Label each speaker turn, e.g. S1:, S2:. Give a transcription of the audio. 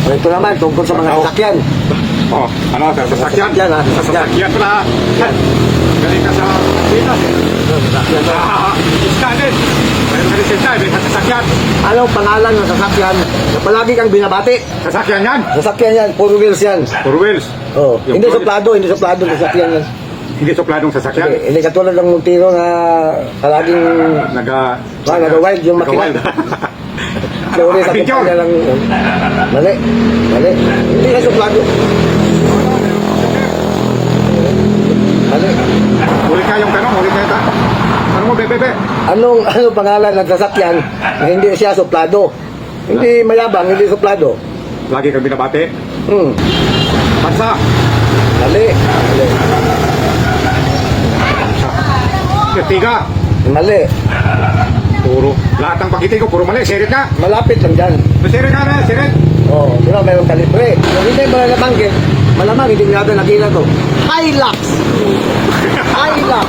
S1: Ito naman, tungkol sa mga sasakyan.
S2: Oh, ano, sa sasakyan?
S1: Sasakyan, ha?
S2: Sa sasakyan pala. Galing ka sa Pinas eh.
S1: Sasakyan.
S2: Iska din. Mayroon ka rin sensya, may sasakyan.
S1: Anong pangalan ng sasakyan na palagi kang binabati?
S2: Sasakyan yan.
S1: Sasakyan yan, puro wheels yan.
S2: Four wheels.
S1: Oh,
S2: Yung
S1: hindi
S2: puro-
S1: suplado, hindi suplado ng sasakyan yan.
S2: Hindi supladong sasakyan.
S1: Hindi katulad ng Montero na palaging nag-wild yung makina.
S2: Nag-wild.
S1: Teori sa
S2: Picture.
S1: kumpanya lang. Mali. Mali. Hindi na suplado. Mali.
S2: Uli ka yung tanong, uli ka yung tanong. Tanong mo, bebe.
S1: Anong pangalan ng sasakyan na hindi siya suplado? Hindi mayabang, hindi suplado.
S2: Lagi kang binabate. Bansa.
S1: Mali. Mali.
S2: Tiga.
S1: Mali.
S2: Puro. Lahat ng pagiting ko, puro mali. Sirit ka.
S1: Malapit lang dyan.
S2: Sirit ka na, sirit.
S1: Oh, di ba mayroong kalibre? Kung hindi mo na nabanggit, malamang hindi mo natin nakita to. Hilux! Hilux!